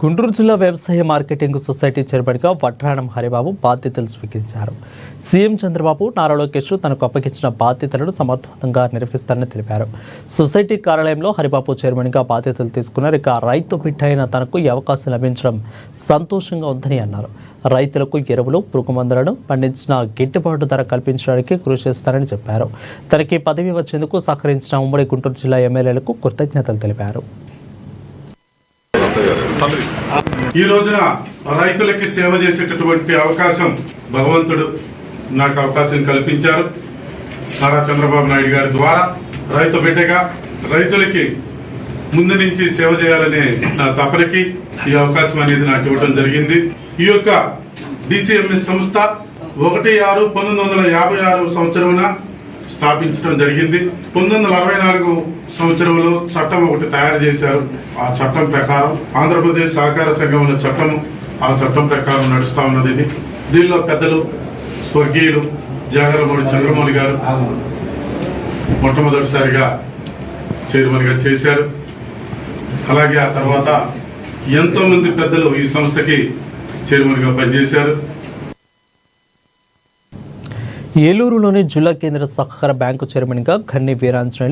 గుంటూరు జిల్లా వ్యవసాయ marketing society చైర్మన్గా వడ్రాణం హరిబాబు బాధ్యతలు స్వీకరించారు. సీఎం చంద్రబాబు నారా లోకేష్ తనకు అప్పగించిన బాధ్యతలను సమర్థవంతంగా నిర్వహిస్తారని తెలిపారు. సొసైటీ కార్యాలయంలో హరిబాబు చైర్మన్గా బాధ్యతలు తీసుకున్నారు. ఇక రైతు బిడ్డ అయిన తనకు ఈ అవకాశం లభించడం సంతోషంగా ఉందని అన్నారు. రైతులకు ఎరువులు, పురుగు మందులను పండించిన గిట్టుబాటు ధర కల్పించడానికి కృషి చేస్తారని చెప్పారు. తనకి పదవి వచ్చేందుకు సహకరించిన ఉమ్మడి గుంటూరు జిల్లా ఎమ్మెల్యేలకు కృతజ్ఞతలు తెలిపారు. ఈ రోజున రైతులకి సేవ చేసేటటువంటి అవకాశం భగవంతుడు నాకు అవకాశం కల్పించారు. నారా చంద్రబాబు నాయుడు గారి ద్వారా రైతు బిడ్డగా రైతులకి ముందు నుంచి సేవ చేయాలనే నా తపనకి ఈ అవకాశం అనేది నాకు ఇవ్వడం జరిగింది. ఈ యొక్క డిసిఎంఎస్ సంస్థ 1/6/1956 సంవత్సరమున స్థాపించడం జరిగింది. 1964 సంవత్సరంలో చట్టం ఒకటి తయారు చేశారు. ఆ చట్టం ప్రకారం ఆంధ్రప్రదేశ్ సహకార సంఘంలో చట్టం, ఆ చట్టం ప్రకారం నడుస్తా ఉన్నది. ఇది దీనిలో పెద్దలు స్వర్గీయులు జాగరమూడి చంద్రమౌళి గారు మొట్టమొదటిసారిగా చైర్మన్ గా చేశారు. అలాగే ఆ తర్వాత ఎంతో మంది పెద్దలు ఈ సంస్థకి చైర్మన్ గా పనిచేశారు. ఏలూరులోని జిల్లా కేంద్ర సహకార బ్యాంకు చైర్మన్గా ఘన్ని వీరాంజనేయులు